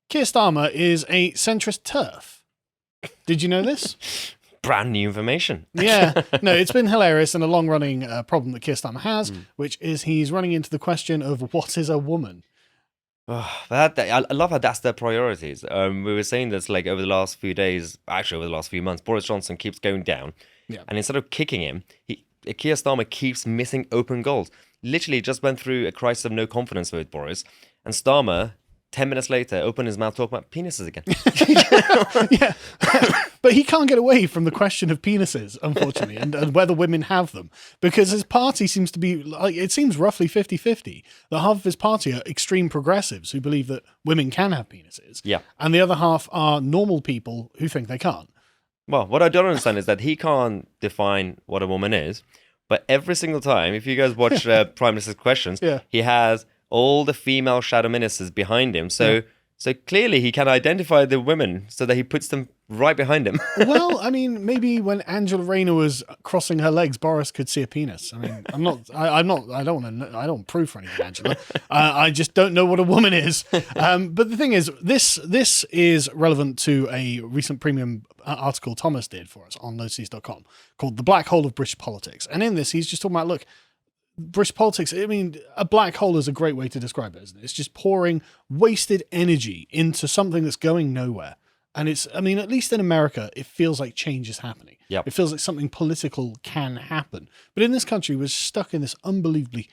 Keir Starmer is a centrist TERF. Did you know this? Brand new information. Yeah. No, it's been hilarious and a long-running problem that Keir Starmer has, which is he's running into the question of what is a woman? Oh, I love how that's their priorities. We were saying this like over the last few days, actually over the last few months, Boris Johnson keeps going down. Yeah. And instead of kicking him, Keir Starmer keeps missing open goals. Literally just went through a crisis of no confidence with Boris. And Starmer, 10 minutes later, opened his mouth talking about penises again. Yeah. But he can't get away from the question of penises, unfortunately, and whether women have them. Because his party seems to be, like, it seems roughly 50-50. The half of his party are extreme progressives who believe that women can have penises. Yeah. And the other half are normal people who think they can't. Well, what I don't understand is that he can't define what a woman is. But every single time, if you guys watch Prime Minister's Questions, he has all the female shadow ministers behind him. So clearly he can identify the women so that he puts them right behind him. Well, I mean, maybe when Angela Rayner was crossing her legs, Boris could see a penis. I mean, I don't want proof for anything, Angela. I just don't know what a woman is. But the thing is, this is relevant to a recent premium article Thomas did for us on lotus.com called "The Black Hole of British Politics." And in this, he's just talking about, look, British politics, I mean, a black hole is a great way to describe it, isn't it? It's just pouring wasted energy into something that's going nowhere. And it's, I mean, at least in America, it feels like change is happening. Yep. It feels like something political can happen. But in this country, we're stuck in this unbelievably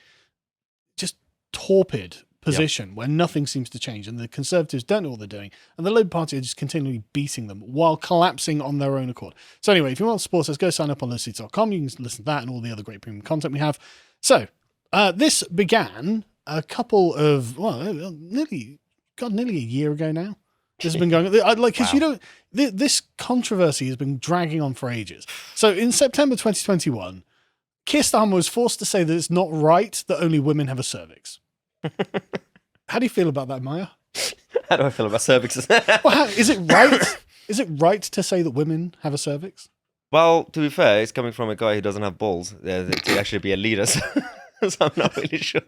just torpid position where nothing seems to change. And the Conservatives don't know what they're doing. And the Labour Party are just continually beating them while collapsing on their own accord. So anyway, if you want to support us, go sign up on lotus.com. You can listen to that and all the other great premium content we have. So, this began a couple of, nearly a year ago now. This has been going on. Because this controversy has been dragging on for ages. So, in September 2021, Keir Starmer was forced to say that it's not right that only women have a cervix. How do you feel about that, Maya? How do I feel about cervixes? Well, is it right? Is it right to say that women have a cervix? Well, to be fair, it's coming from a guy who doesn't have balls to actually be a leader, so I'm not really sure.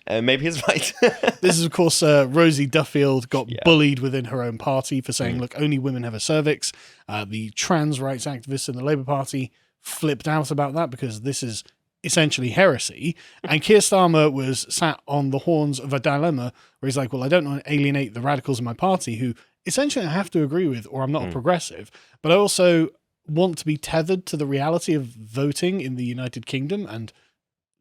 Maybe he's right. This is, of course, Rosie Duffield got bullied within her own party for saying, look, only women have a cervix. The trans rights activists in the Labour Party flipped out about that because this is essentially heresy. And Keir Starmer was sat on the horns of a dilemma where he's like, well, I don't want to alienate the radicals in my party who essentially I have to agree with or I'm not a progressive, but I also want to be tethered to the reality of voting in the United Kingdom and,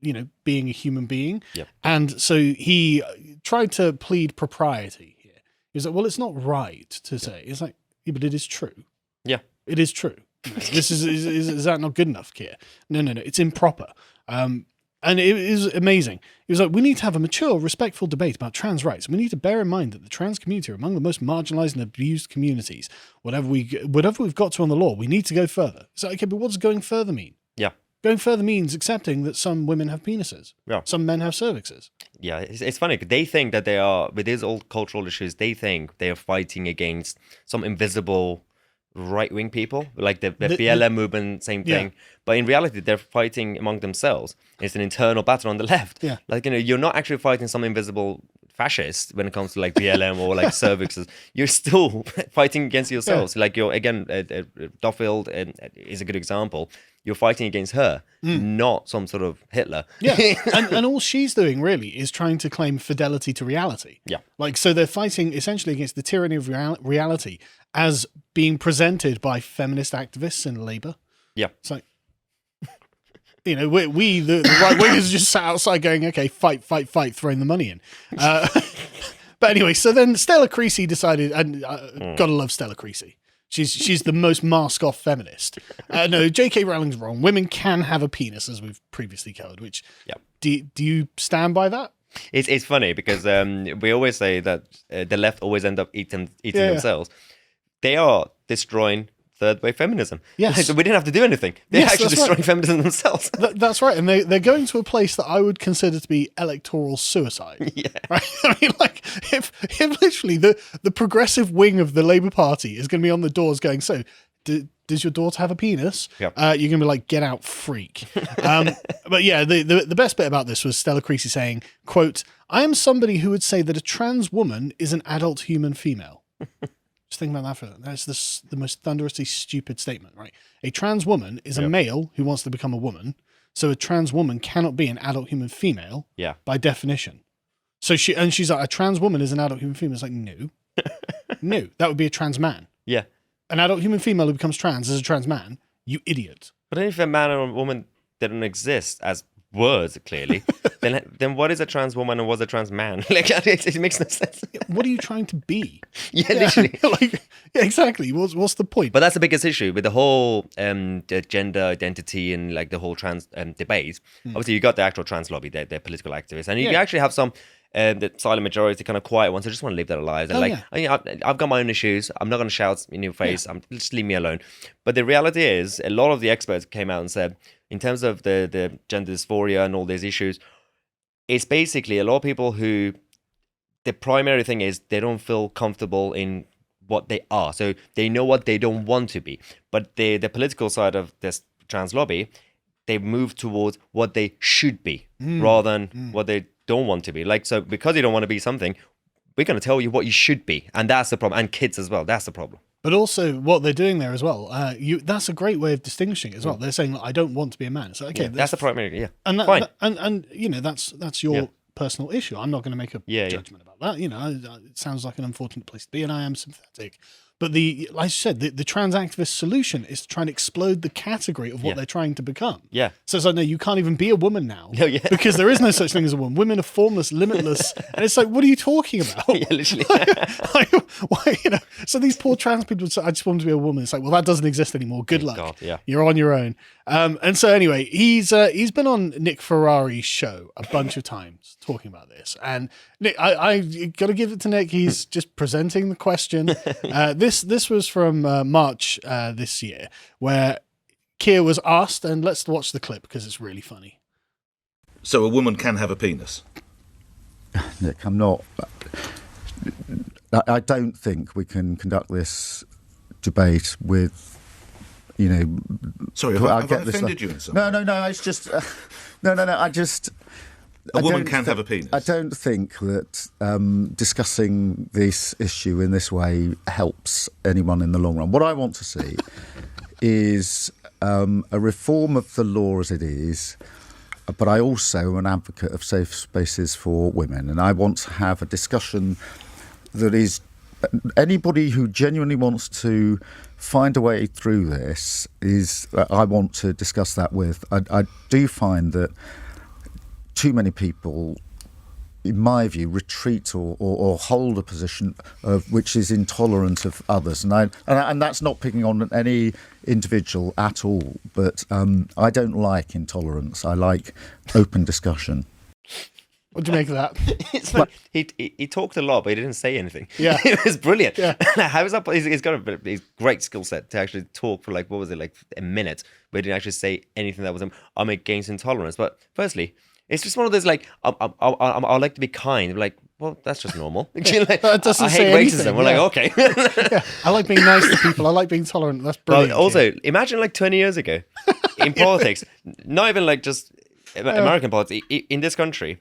you know, being a human being. Yep. And so he tried to plead propriety here. He was like, well, it's not right to say. It's like, yeah, but it is true. Yeah. It is true. This is that not good enough, Keir? No. It's improper. And it is amazing. He was like, we need to have a mature, respectful debate about trans rights. We need to bear in mind that the trans community are among the most marginalized and abused communities. Whatever we've got to on the law, we need to go further. It's like, okay, but what does going further mean? Yeah. Going further means accepting that some women have penises. Yeah. Some men have cervixes. Yeah, it's funny. They think that they are, with these old cultural issues, they think they are fighting against some invisible right-wing people, like the BLM movement, same thing. Yeah. But in reality, they're fighting among themselves. It's an internal battle on the left. Yeah. Like, you know, you're not actually fighting some invisible fascist when it comes to like BLM or like cervixes. You're still fighting against yourselves. Yeah. Like you're, again, Duffield is a good example. You're fighting against her, not some sort of Hitler. Yeah, and all she's doing really is trying to claim fidelity to reality. Yeah. Like, so they're fighting essentially against the tyranny of reality as being presented by feminist activists in Labour. Yeah. It's like, you know, we the right wingers just sat outside going, okay, fight, throwing the money in. But anyway, so then Stella Creasy decided, and gotta love Stella Creasy. She's the most mask-off feminist. No, J.K. Rowling's wrong. Women can have a penis, as we've previously covered, which, do you stand by that? It's funny because we always say that the left always end up eating themselves. They are destroying third-wave feminism. Yes. So we didn't have to do anything. They're actually destroying feminism themselves. That's right. And they're going to a place that I would consider to be electoral suicide. Yeah. Right? I mean, like, if literally the progressive wing of the Labour Party is going to be on the doors going, so, does your daughter have a penis? Yep. You're going to be like, get out, freak. But yeah, the best bit about this was Stella Creasy saying, quote, I am somebody who would say that a trans woman is an adult human female. Just think about that for a minute. That's the most thunderously stupid statement, right? A trans woman is a male who wants to become a woman. So a trans woman cannot be an adult human female by definition. So she's like, a trans woman is an adult human female. It's like, no. No, that would be a trans man. Yeah. An adult human female who becomes trans is a trans man. You idiot. But if a man or a woman didn't exist as words, clearly, then what is a trans woman and what's a trans man? Like, it makes no sense. What are you trying to be? Literally. Exactly. What's the point? But that's the biggest issue with the whole the gender identity and like the whole trans debate. Obviously, you got the actual trans lobby, they're political activists, and you actually have some the silent majority, kind of quiet ones. I just want to leave that alive. They're I've got my own issues. I'm not going to shout in your face. Just leave me alone. But the reality is, a lot of the experts came out and said, in terms of the gender dysphoria and all these issues, it's basically a lot of people who the primary thing is they don't feel comfortable in what they are. So they know what they don't want to be. But the political side of this trans lobby, they move towards what they should be rather than what they don't want to be. Like, so because you don't want to be something, we're going to tell you what you should be. And that's the problem. And kids as well. That's the problem. But also what they're doing there as well, that's a great way of distinguishing it as well. They're saying, like, I don't want to be a man. So, okay. That's the primary, And fine. And you know, that's your personal issue. I'm not going to make a judgment about that. You know, it sounds like an unfortunate place to be, and I am sympathetic. But like I said, the trans activist solution is to try and explode the category of what they're trying to become. Yeah. So it's like, no, you can't even be a woman now because there is no such thing as a woman. Women are formless, limitless. And it's like, what are you talking about? Yeah, literally. Why, you know, so these poor trans people say, I just want to be a woman. It's like, well, that doesn't exist anymore. Good luck. God, yeah. You're on your own. And so anyway, he's been on Nick Ferrari's show a bunch of times talking about this. And Nick, I got to give it to Nick. He's just presenting the question. This was from March this year, where Keir was asked, and let's watch the clip because it's really funny. So a woman can have a penis? Nick, I'm not... I don't think we can conduct this debate with, you know... Sorry, have I offended you in some way? No, it's just... I just... A woman can have a penis? I don't think that discussing this issue in this way helps anyone in the long run. What I want to see is a reform of the law as it is, but I also am an advocate of safe spaces for women, and I want to have a discussion that is... Anybody who genuinely wants to find a way through this is... I want to discuss that with. I do find that too many people, in my view, retreat or hold a position of which is intolerant of others, and that's not picking on any individual at all. But I don't like intolerance. I like open discussion. What do you make of that? It's funny. He talked a lot, but he didn't say anything. Yeah. It was brilliant. Yeah. How is that? He's got a great skill set to actually talk for like, what was it, like a minute, but he didn't actually say anything that was, I'm against intolerance. But firstly, it's just one of those, like, I like to be kind. Like, well, that's just normal. Like, that doesn't I say hate racism. anything, We're like, okay. I like being nice to people. I like being tolerant. That's brilliant. Well, also, imagine like 20 years ago in politics, not even like just American politics, in this country,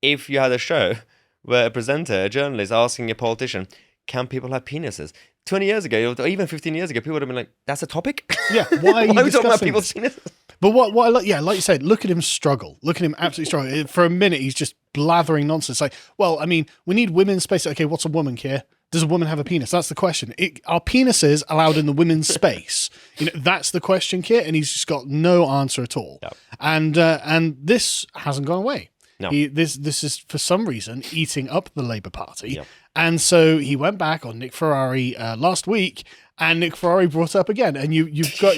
if you had a show where a presenter, a journalist asking a politician, can people have penises? 20 years ago, or even 15 years ago, people would have been like, that's a topic? Yeah, why are we talking about people's penises? But what I like, like you said, look at him struggle. Look at him absolutely struggle. For a minute, he's just blathering nonsense. Like, well, I mean, we need women's space. Okay, what's a woman, Keir? Does a woman have a penis? That's the question. Are penises allowed in the women's space? You know, that's the question, Keir, and he's just got no answer at all. Yep. And this hasn't gone away. No. This is, for some reason, eating up the Labour Party. Yep. And so he went back on Nick Ferrari last week, and Nick Ferrari brought it up again. And you've got...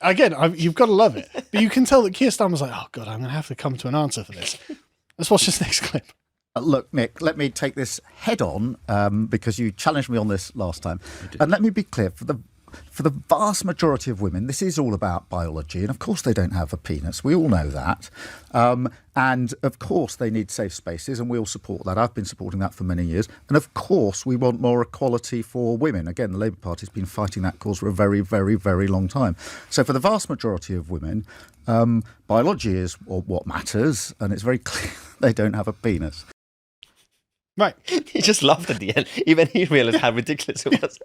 Again, you've got to love it. But you can tell that Keir Starmer's like, oh, God, I'm going to have to come to an answer for this. Let's watch this next clip. Look, Nick, let me take this head on because you challenged me on this last time. And let me be clear, for the vast majority of women, this is all about biology. And of course, they don't have a penis. We all know that. And of course, they need safe spaces, and we'll support that. I've been supporting that for many years. And of course, we want more equality for women. Again, the Labour Party's been fighting that cause for a very, very, very long time. So for the vast majority of women, biology is what matters. And it's very clear they don't have a penis. Right. He just laughed at the end. Even he realized how ridiculous it was.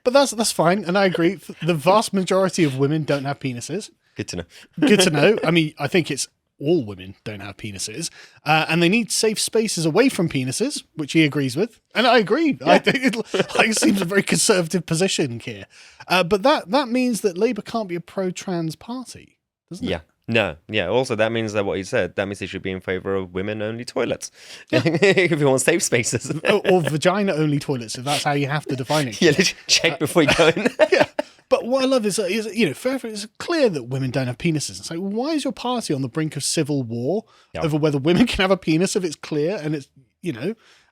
But that's fine, and I agree. The vast majority of women don't have penises. Good to know. Good to know. I mean, I think it's all women don't have penises, and they need safe spaces away from penises, which he agrees with, and I agree. Yeah. I think it seems a very conservative position here, but that means that Labour can't be a pro-trans party, doesn't it? Yeah. No, yeah. Also, that means that what he said, that means he should be in favour of women-only toilets. Yeah. If you want safe spaces. or vagina-only toilets, if that's how you have to define it. Yeah, check before you go in. Yeah. But what I love is it's clear that women don't have penises. It's like, why is your party on the brink of civil war over whether women can have a penis if it's clear and it's,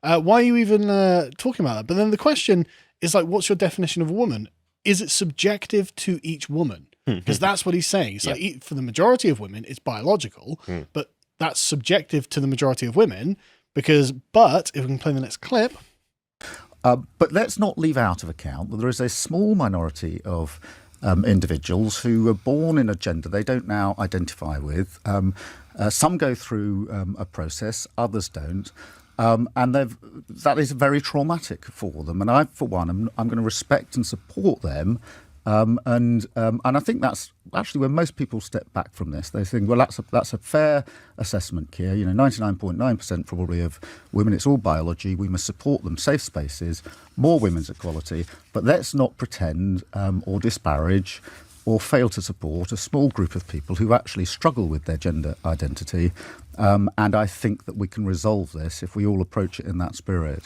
why are you even talking about that? But then the question is like, what's your definition of a woman? Is it subjective to each woman? Because that's what he's saying. It's like, for the majority of women, it's biological, but that's subjective to the majority of women but if we can play the next clip. But let's not leave out of account that there is a small minority of individuals who were born in a gender they don't now identify with. Some go through a process, others don't. And that is very traumatic for them. And I, for one, I'm going to respect and support them. And I think that's actually when most people step back from this. They think, well, that's a fair assessment, Keir. 99.9% probably of women, it's all biology. We must support them. Safe spaces, more women's equality. But let's not pretend or disparage or fail to support a small group of people who actually struggle with their gender identity. And I think that we can resolve this if we all approach it in that spirit.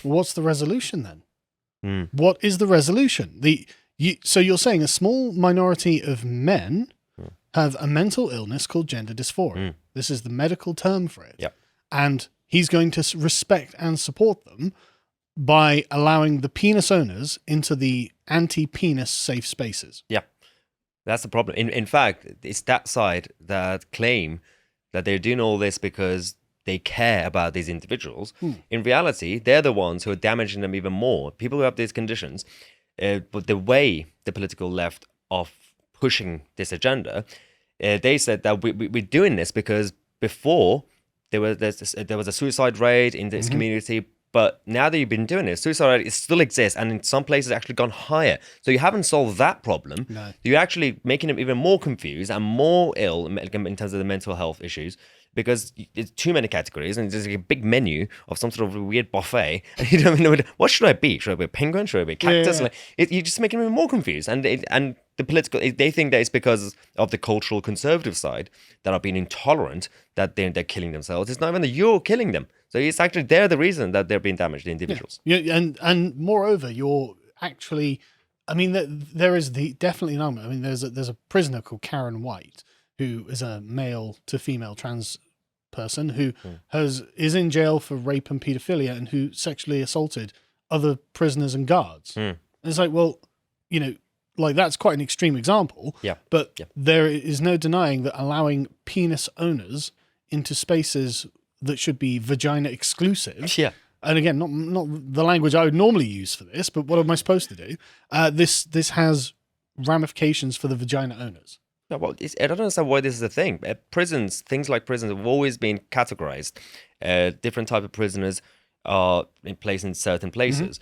What's the resolution then? What is the resolution? So you're saying a small minority of men have a mental illness called gender dysphoria. This is the medical term for it. Yep. And he's going to respect and support them by allowing the penis owners into the anti-penis safe spaces. Yeah, that's the problem. In fact, it's that side that claim that they're doing all this because they care about these individuals. In reality, they're the ones who are damaging them even more. People who have these conditions, but the way the political left are pushing this agenda, they said that we're doing this because before there was a suicide rate in this community, but now that you've been doing it, suicide rate still exists, and in some places actually gone higher. So you haven't solved that problem. No. You're actually making them even more confused and more ill in terms of the mental health issues, because it's too many categories and there's like a big menu of some sort of weird buffet. And you don't know what should I be? Should I be a penguin? Should I be a cactus? Yeah. You're just making them more confused. And the political, they think that it's because of the cultural conservative side that are being intolerant that they're killing themselves. It's not even that you're killing them. So it's actually they're the reason that they're being damaged, the individuals. Yeah, and moreover, you're actually, I mean, there is definitely an element. I mean, there's a prisoner called Karen White who is a male to female trans person who is in jail for rape and paedophilia and who sexually assaulted other prisoners and guards. And it's like, well, like that's quite an extreme example. Yeah. But there is no denying that allowing penis owners into spaces that should be vagina exclusive. Yeah. And again, not the language I would normally use for this, but what am I supposed to do? This has ramifications for the vagina owners. No, well, I don't understand why this is a thing. Prisons, things like prisons have always been categorized. Different type of prisoners are placed in certain places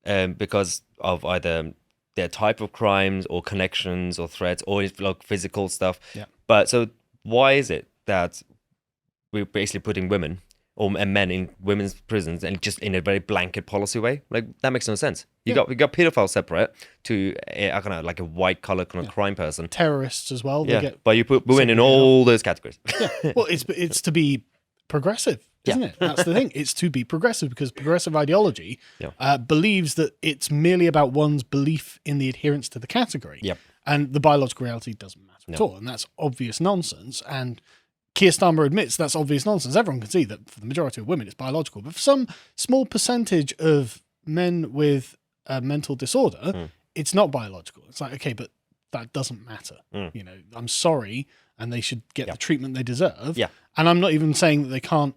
because of either their type of crimes or connections or threats or like physical stuff. Yeah. But so why is it that we're basically putting women and men in women's prisons and just in a very blanket policy way? Like that makes no sense. You got pedophiles separate to I don't know, like a white collar kind of crime person. Terrorists as well. But you put women in all those categories. Yeah. Well, it's to be progressive, isn't it? That's the thing. It's to be progressive because progressive ideology believes that it's merely about one's belief in the adherence to the category. Yep. And the biological reality doesn't matter at all. And that's obvious nonsense. And Keir Starmer admits that's obvious nonsense. Everyone can see that for the majority of women, it's biological. But for some small percentage of men with a mental disorder, it's not biological. It's like, okay, but that doesn't matter. I'm sorry, and they should get the treatment they deserve. Yeah. And I'm not even saying that they can't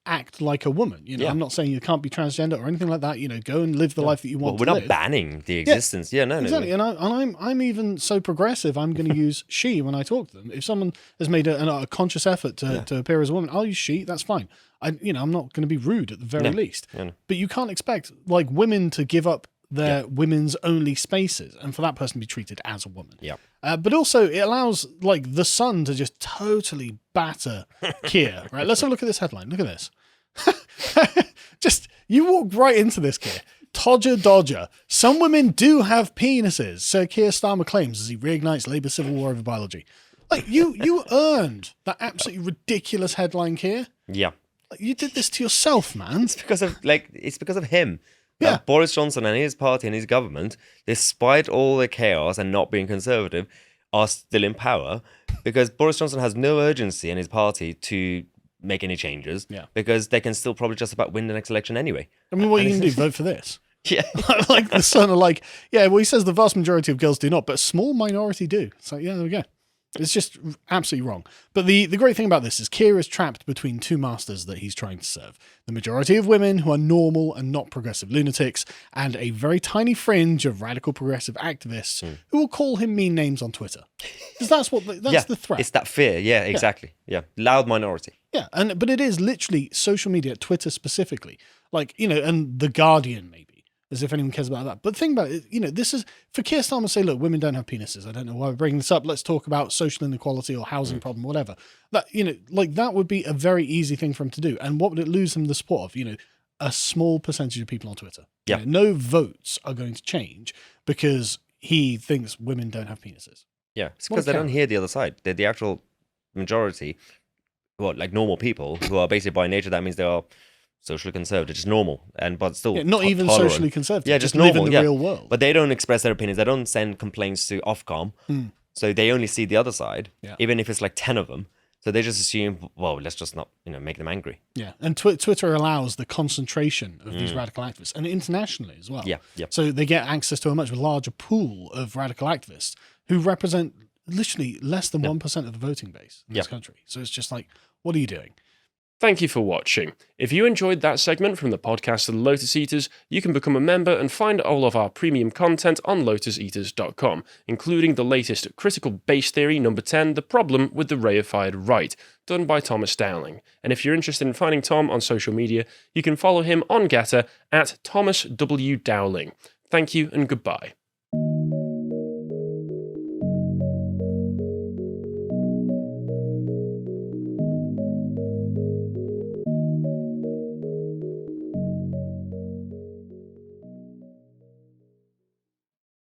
act like a woman. I'm not saying you can't be transgender or anything like that. Go and live the life that you want to live. We're not banning the existence. No, exactly. And I'm even so progressive. I'm going to use she when I talk to them. If someone has made a conscious effort to appear as a woman, I'll use she. That's fine. I'm not going to be rude at the very least. No. But you can't expect like women to give up their women's only spaces and for that person to be treated as a woman. Yeah. But also it allows like the Sun to just totally batter Keir. Right. Let's have a look at this headline. Look at this. Just you walk right into this, Keir. Todger Dodger. Some women do have penises, Sir Keir Starmer claims as he reignites Labour's civil war over biology. Like you earned that absolutely ridiculous headline, Keir. Yeah. Like, you did this to yourself, man. It's because of him. Yeah. Boris Johnson and his party and his government, despite all the chaos and not being conservative, are still in power because Boris Johnson has no urgency in his party to make any changes because they can still probably just about win the next election anyway. I mean, what you can do, vote for this. Yeah. Like the Sun are like, he says the vast majority of girls do not, but a small minority do. So there we go. It's just absolutely wrong. But the great thing about this is Keir is trapped between two masters that he's trying to serve. The majority of women who are normal and not progressive lunatics, and a very tiny fringe of radical progressive activists who will call him mean names on Twitter. Because that's the threat. It's that fear. Yeah, exactly. Yeah. Loud minority. Yeah. But it is literally social media, Twitter specifically. Like, and The Guardian maybe. As if anyone cares about that. But think about it, this is, for Keir Starmer to say, look, women don't have penises. I don't know why we're bringing this up. Let's talk about social inequality or housing problem, whatever. That, that would be a very easy thing for him to do. And what would it lose him the support of? A small percentage of people on Twitter. Yeah. No votes are going to change because he thinks women don't have penises. Yeah. It's because they don't hear the other side. They're the actual majority, like normal people who are basically by nature, that means they are socially conservative, just normal, but still not even tolerant. Socially conservative. Yeah, just normal. Live in the real world. But they don't express their opinions. They don't send complaints to Ofcom, so they only see the other side, even if it's like 10 of them. So they just assume, well, let's just not, make them angry. Yeah, and Twitter allows the concentration of these radical activists, and internationally as well. Yeah. So they get access to a much larger pool of radical activists who represent literally less than 1% of the voting base in this country. So it's just like, what are you doing? Thank you for watching. If you enjoyed that segment from the podcast of the Lotus Eaters, you can become a member and find all of our premium content on lotuseaters.com, including the latest Critical Base Theory number 10, The Problem with the Reified Right, done by Thomas Dowling. And if you're interested in finding Tom on social media, you can follow him on Getter at Thomas W. Dowling. Thank you and goodbye.